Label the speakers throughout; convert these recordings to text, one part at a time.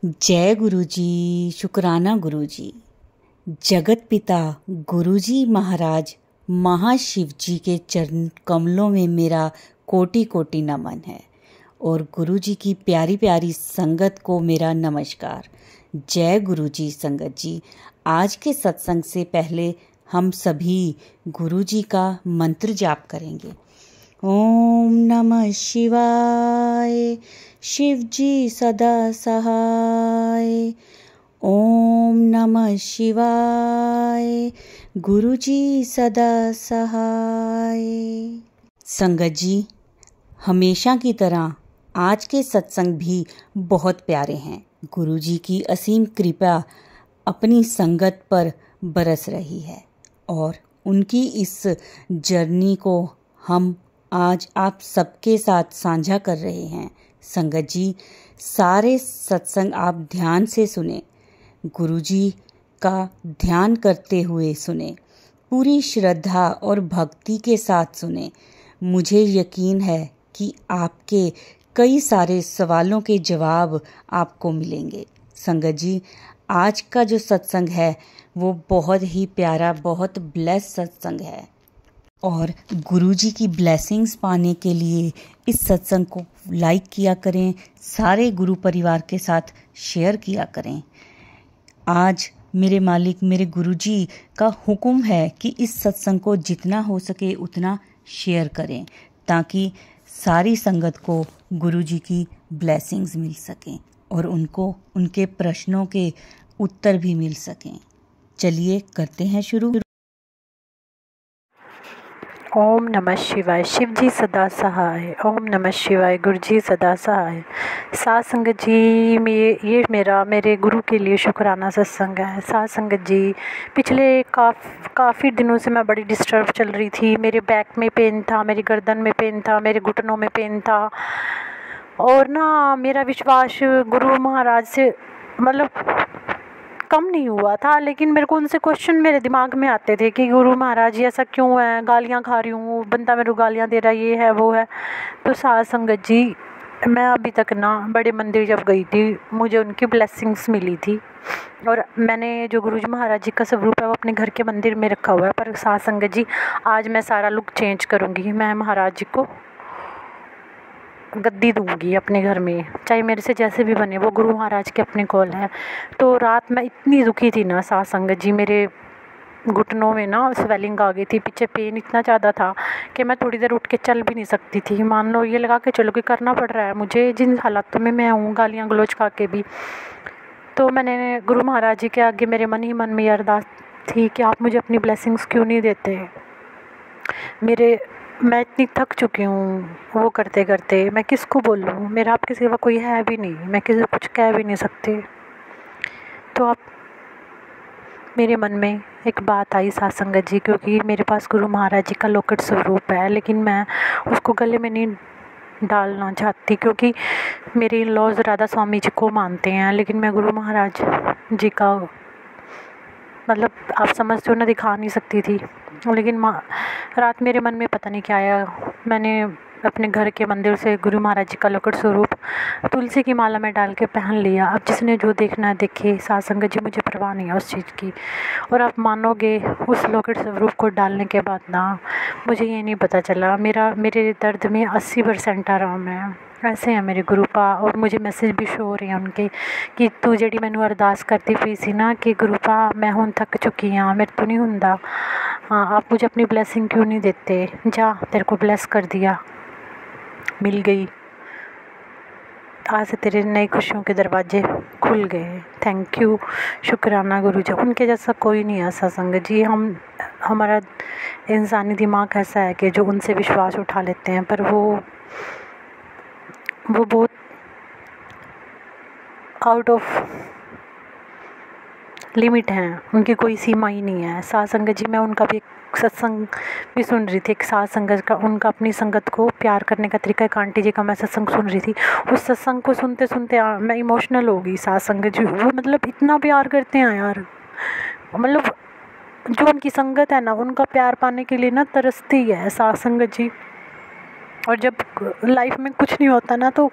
Speaker 1: जय गुरु जी, शुक्राना गुरु जी। जगत पिता गुरु जी महाराज महाशिव जी के चरण कमलों में मेरा कोटि कोटि नमन है और गुरु जी की प्यारी प्यारी संगत को मेरा नमस्कार। जय गुरु जी। संगत जी, आज के सत्संग से पहले हम सभी गुरु जी का मंत्र जाप करेंगे। ओम नमः शिवाय, शिव जी सदा सहाय। ओम नमः शिवाय, गुरु जी सदा सहाय। संगत जी, हमेशा की तरह आज के सत्संग भी बहुत प्यारे हैं। गुरु जी की असीम कृपा अपनी संगत पर बरस रही है और उनकी इस जर्नी को हम आज आप सबके साथ साझा कर रहे हैं। संगत जी, सारे सत्संग आप ध्यान से सुने, गुरु जी का ध्यान करते हुए सुने, पूरी श्रद्धा और भक्ति के साथ सुने। मुझे यकीन है कि आपके कई सारे सवालों के जवाब आपको मिलेंगे। संगत जी, आज का जो सत्संग है वो बहुत ही प्यारा, बहुत ब्लेस सत्संग है और गुरु जी की ब्लेसिंग्स पाने के लिए इस सत्संग को लाइक किया करें, सारे गुरु परिवार के साथ शेयर किया करें। आज मेरे मालिक मेरे गुरु जी का हुक्म है कि इस सत्संग को जितना हो सके उतना शेयर करें ताकि सारी संगत को गुरु जी की ब्लेसिंग्स मिल सकें और उनको उनके प्रश्नों के उत्तर भी मिल सकें। चलिए करते हैं शुरू।
Speaker 2: ओम नमः शिवाय, शिव जी सदा सहाय। ओम नमः शिवाय, गुरु जी सदा सहाय। साथ संगत जी, ये मेरे गुरु के लिए शुक्राना सत्संग है। साथ संगत जी, पिछले काफ़ी दिनों से मैं बड़ी डिस्टर्ब चल रही थी। मेरे बैक में पेन था, मेरी गर्दन में पेन था, मेरे घुटनों में पेन था और ना मेरा विश्वास गुरु महाराज से मतलब कम नहीं हुआ था, लेकिन मेरे को उनसे क्वेश्चन मेरे दिमाग में आते थे कि गुरु महाराज ये ऐसा क्यों है, गालियाँ खा रही हूँ, बंदा मेरे को गालियाँ दे रहा है, ये है वो है। तो साथ संगत जी, मैं अभी तक ना बड़े मंदिर जब गई थी मुझे उनकी ब्लेसिंग्स मिली थी और मैंने जो गुरु जी महाराज जी का स्वरूप है वो अपने घर के मंदिर में रखा हुआ है। पर साथ संगत जी, आज मैं सारा लुक चेंज करूँगी। मैं महाराज जी को गद्दी दूंगी अपने घर में, चाहे मेरे से जैसे भी बने, वो गुरु महाराज के अपने कॉल है। तो रात मैं इतनी दुखी थी ना साथ संगत जी, मेरे घुटनों में ना स्वेलिंग आ गई थी, पीछे पेन इतना ज़्यादा था कि मैं थोड़ी देर उठ के चल भी नहीं सकती थी। मान लो ये लगा के चलो कि करना पड़ रहा है मुझे जिन हालातों में मैं हूँ, गालियाँ गलोच खा के भी। तो मैंने गुरु महाराज जी के आगे मेरे मन ही मन में ये अरदास थी कि आप मुझे अपनी ब्लेसिंग्स क्यों नहीं देते। मैं इतनी थक चुकी हूँ वो करते करते, मैं किसको बोलूँ, मेरा आपके सिवा कोई है भी नहीं, मैं किसी को कुछ कह भी नहीं सकती। तो आप मेरे मन में एक बात आई साथ संगत जी, क्योंकि मेरे पास गुरु महाराज जी का लोकेट स्वरूप है, लेकिन मैं उसको गले में नहीं डालना चाहती क्योंकि मेरे इन लॉज राधा स्वामी जी को मानते हैं, लेकिन मैं गुरु महाराज जी का मतलब आप समझते हो ना, दिखा नहीं सकती थी। लेकिन रात मेरे मन में पता नहीं क्या आया, मैंने अपने घर के मंदिर से गुरु महाराज जी का लोकेट स्वरूप तुलसी की माला में डाल के पहन लिया। अब जिसने जो देखना है देखे, साथ संगत जी मुझे परवाह नहीं है उस चीज़ की। और आप मानोगे, उस लोकेट स्वरूप को डालने के बाद ना मुझे ये नहीं पता चला मेरे दर्द में 80% आराम है। ऐसे हैं मेरे गुरु पा, और मुझे मैसेज भी शो हो रहे हैं उनके कि तू जड़ी मैनू अरदास करती पई सी ना कि गुरु पा मैं हुण थक चुकी हाँ, मेरे तो नहीं हुंदा, हाँ आप मुझे अपनी ब्लेसिंग क्यों नहीं देते, जा तेरे को ब्लेस कर दिया, मिल गई, आज से तेरे नई खुशियों के दरवाजे खुल गए। थैंक यू, शुक्राना गुरु जी। उनके जैसा कोई नहीं है सत्संग जी। हमारा इंसानी दिमाग ऐसा है कि जो उनसे विश्वास उठा लेते हैं, पर वो बहुत आउट ऑफ लिमिट हैं, उनकी कोई सीमा ही नहीं है। साथ संगत जी, मैं उनका भी एक सत्संग भी सुन रही थी, एक साथ संगत का, उनका अपनी संगत को प्यार करने का तरीका, एक आंटी जी का मैं सत्संग सुन रही थी। उस सत्संग को सुनते सुनते मैं इमोशनल हो गई। साथ संगत जी वो मतलब इतना प्यार करते हैं यार, मतलब जो उनकी संगत है ना, उनका प्यार पाने के लिए ना तरसती है साथ संगत जी। और जब लाइफ में कुछ नहीं होता ना, तो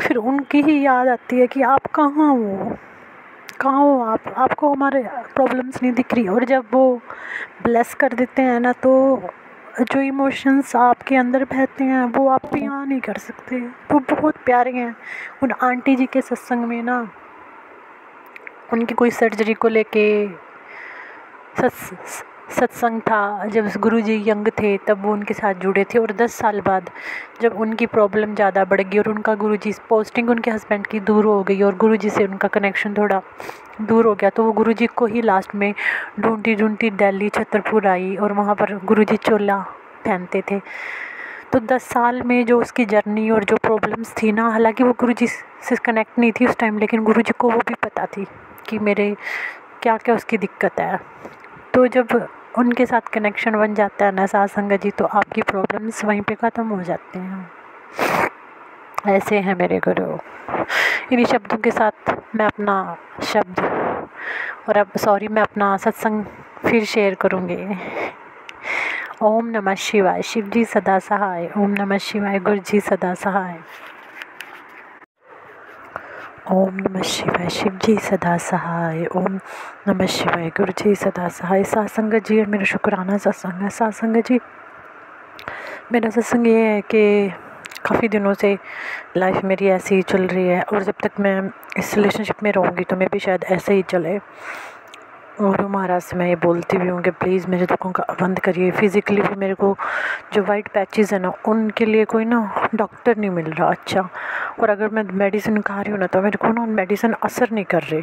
Speaker 2: फिर उनकी ही याद आती है कि आप कहाँ हो, कहाँ हो आप, आपको हमारे प्रॉब्लम्स नहीं दिख रही। और जब वो ब्लेस कर देते हैं ना, तो जो इमोशंस आपके अंदर बहते हैं वो आप बयां नहीं कर सकते, वो बहुत प्यारे हैं। उन आंटी जी के सत्संग में ना, उनकी कोई सर्जरी को लेके सत्संग था, जब गुरुजी यंग थे तब वो उनके साथ जुड़े थे। और 10 साल बाद जब उनकी प्रॉब्लम ज़्यादा बढ़ गई और उनका गुरुजी पोस्टिंग उनके हस्बैंड की दूर हो गई और गुरुजी से उनका कनेक्शन थोड़ा दूर हो गया, तो वो गुरुजी को ही लास्ट में ढूंढती ढूंढती दिल्ली छतरपुर आई और वहाँ पर गुरुजी चोला पहनते थे। तो 10 साल में जो उसकी जर्नी और जो प्रॉब्लम्स थी ना, हालांकि वो गुरुजी से कनेक्ट नहीं थी उस टाइम, लेकिन गुरुजी को वो भी पता थी कि मेरे क्या क्या उसकी दिक्कत है। तो जब उनके साथ कनेक्शन बन जाता है ना साथ संगत जी, तो आपकी प्रॉब्लम्स वहीं पे ख़त्म हो जाते हैं। ऐसे हैं मेरे गुरु। इन्हीं शब्दों के साथ मैं अपना शब्द और अब मैं अपना सत्संग फिर शेयर करूँगी। ओम नमः शिवाय, शिव जी सदा सहाय। ओम नमः शिवाय, गुरु जी सदा सहाय। ओम नमः शिवाय, शिव जी सदा सहाय। ओम नमः शिवाय, गुरु जी सदा सहाय। साथ संगत जी, मेरा शुक्राना सत्संग है। साथ संगत जी, मेरा सत्संग ये है कि काफ़ी दिनों से लाइफ मेरी ऐसी ही चल रही है और जब तक मैं इस रिलेशनशिप में रहूँगी तो मैं भी शायद ऐसे ही चले। और महाराज से मैं ये बोलती भी हूँ कि प्लीज़ मेरे दुखों का बंद करिए। फिज़िकली भी मेरे को जो वाइट पैचेस है ना, उनके लिए कोई ना डॉक्टर नहीं मिल रहा अच्छा। और अगर मैं मेडिसिन खा रही हूँ ना, तो मेरे को ना मेडिसिन असर नहीं कर रही।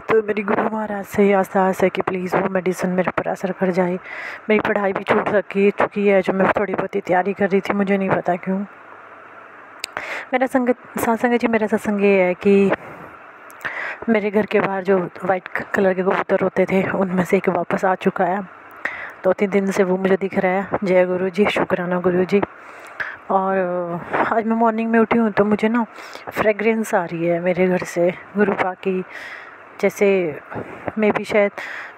Speaker 2: तो मेरी गुरु महाराज से ये आस है कि प्लीज़ वो मेडिसिन मेरे पर असर कर जाए। मेरी पढ़ाई भी छूट चुकी है, जो मैं थोड़ी बहुत ही तैयारी कर रही थी, मुझे नहीं पता क्यों। मेरा सत्संग जी, मेरा सत्संग ये है कि मेरे घर के बाहर जो वाइट कलर के कबूतर होते थे, उनमें से एक वापस आ चुका है। 2-3 दिन से वो मुझे दिख रहा है। जय गुरु जी, शुक्राना गुरु जी। और आज मैं मॉर्निंग में उठी हूँ तो मुझे ना फ्रेगरेंस आ रही है मेरे घर से गुरु पा की, जैसे मे भी शायद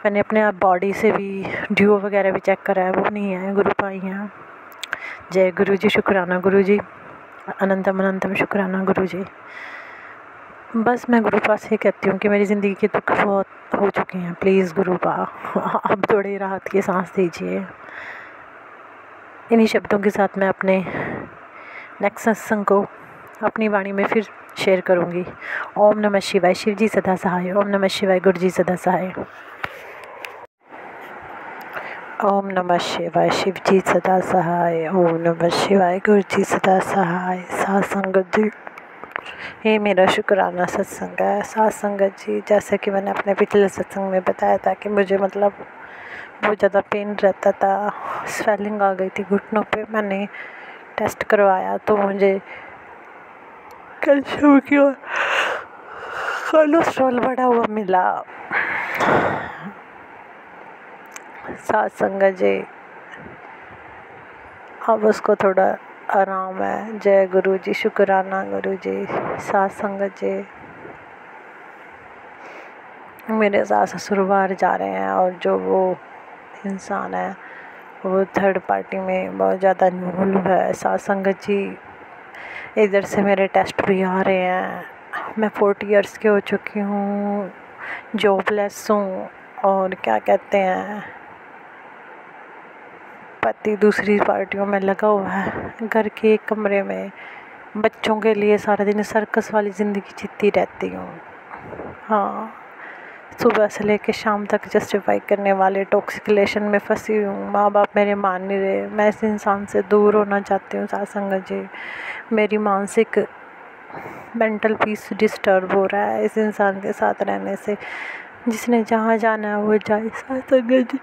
Speaker 2: मैंने अपने आप बॉडी से भी ड्यू वगैरह भी चेक करा है, वो नहीं है, गुरु पा ही हैं। जय गुरु जी, शुक्राना गुरु जी, अनंतम अनंतम शुक्राना गुरु जी। बस मैं गुरु पा से कहती हूँ कि मेरी ज़िंदगी के दुख बहुत हो चुके हैं, प्लीज़ गुरु पा अब थोड़ी राहत की सांस दीजिए। इन्हीं शब्दों के साथ मैं अपने नेक्स्ट सत्संग को अपनी वाणी में फिर शेयर करूँगी। ओम नमः शिवाय, शिव जी सदा सहाय। ओम नमः शिवाय, गुरु जी सदा सहाय। ओम नमः शिवाय, शिव जी सदा सहाय। ओम नमः शिवाय, गुरु जी सदा सहाय। साथ संगत जी, ये मेरा शुक्राना सत्संग है। साथ संगत जी, जैसे कि मैंने अपने पिछले सत्संग में बताया था कि मुझे मतलब बहुत ज़्यादा पेन रहता था, स्वेलिंग आ गई थी घुटनों पे। मैंने टेस्ट करवाया तो मुझे कैल्शियम की और कोलेस्ट्रॉल बढ़ा हुआ मिला। साथ संगत जी, अब उसको थोड़ा आराम है। जय गुरु जी, शुक्राना गुरु जी। साथ संगत जी, मेरे सास ससुर बाहर जा रहे हैं और जो वो इंसान है वो थर्ड पार्टी में बहुत ज़्यादा इन्वॉल्व है। साथ संगत जी, इधर से मेरे टेस्ट भी आ रहे हैं। मैं 40 इयर्स की हो चुकी हूँ, जॉबलेस हूँ और क्या कहते हैं, पति दूसरी पार्टियों में लगा हुआ है। घर के एक कमरे में बच्चों के लिए सारा दिन सर्कस वाली ज़िंदगी जीती रहती हूँ। हाँ, सुबह से लेकर शाम तक जस्टिफाई करने वाले टॉक्सिक रिलेशन में फंसी हूँ। माँ बाप मेरे मान नहीं रहे, मैं इस इंसान से दूर होना चाहती हूँ। साथ संगत जी, मेरी मानसिक मेंटल पीस डिस्टर्ब हो रहा है इस इंसान के साथ रहने से। जिसने जहाँ जाना है वो जाए। साथ संगत जी,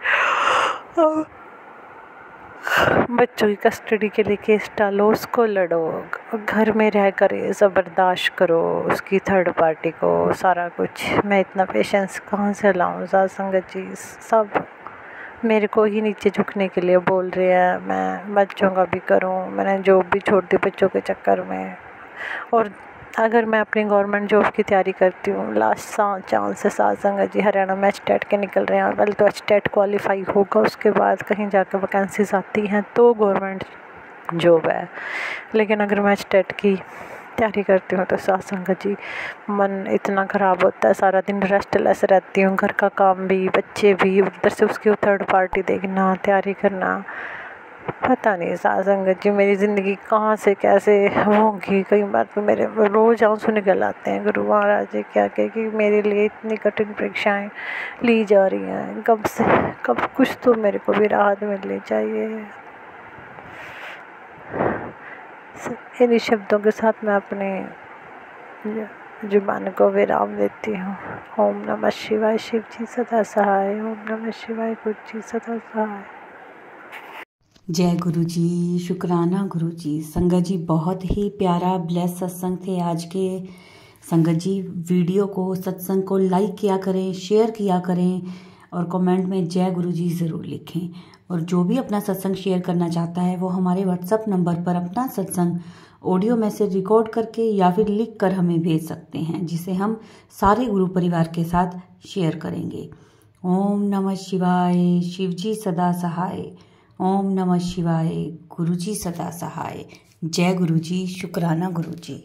Speaker 2: बच्चों की कस्टडी के लिए केस डालो, उसको लड़ो, घर में रह कर ये बर्दाश्त करो उसकी थर्ड पार्टी को, सारा कुछ। मैं इतना पेशेंस कहाँ से लाऊं। साथ संगत जी, सब मेरे को ही नीचे झुकने के लिए बोल रहे हैं। मैं बच्चों का भी करूं, मैंने जॉब भी छोड़ दी बच्चों के चक्कर में। और अगर मैं अपनी गवर्नमेंट जॉब की तैयारी करती हूँ, लास्ट चांस से साथ संगत जी, हरियाणा में स्टेट के निकल रहे हैं। पहले तो स्टेट क्वालिफाई होगा, उसके बाद कहीं जाकर वैकेंसीज आती हैं तो गवर्नमेंट जॉब है। लेकिन अगर मैं स्टेट की तैयारी करती हूँ तो साथ संगत जी मन इतना ख़राब होता है, सारा दिन रेस्टलेस रहती हूँ, घर का काम भी, बच्चे भी, उधर से उसकी थर्ड पार्टी देखना, तैयारी करना, पता नहीं साथ संगत जी मेरी ज़िंदगी कहाँ से कैसे होगी। कई बार तो मेरे रोज़ आंसू निकल आते हैं, गुरु महाराज जी क्या कहे कि मेरे लिए इतनी कठिन परीक्षाएं ली जा रही हैं, कब कुछ तो मेरे को भी राहत मिलनी चाहिए। इन्हीं शब्दों के साथ मैं अपने जुबान को विराम देती हूँ। ओम नमः शिवाय, शिव जी सदा सहाय। ओम नमः शिवाय, गुरु जी सदा सहाय।
Speaker 1: जय गुरु जी, शुक्राना गुरु जी। संगत जी बहुत ही प्यारा ब्लेस सत्संग थे आज के। संगत जी वीडियो को, सत्संग को लाइक किया करें, शेयर किया करें और कमेंट में जय गुरु जी ज़रूर लिखें। और जो भी अपना सत्संग शेयर करना चाहता है वो हमारे व्हाट्सएप नंबर पर अपना सत्संग ऑडियो मैसेज रिकॉर्ड करके या फिर लिख कर हमें भेज सकते हैं, जिसे हम सारे गुरु परिवार के साथ शेयर करेंगे। ओम नमः शिवाय, शिव जी सदा सहाय। ओम नमः शिवाय, गुरु जी सदा सहाय। जय गुरु जी, शुक्राना गुरु जी।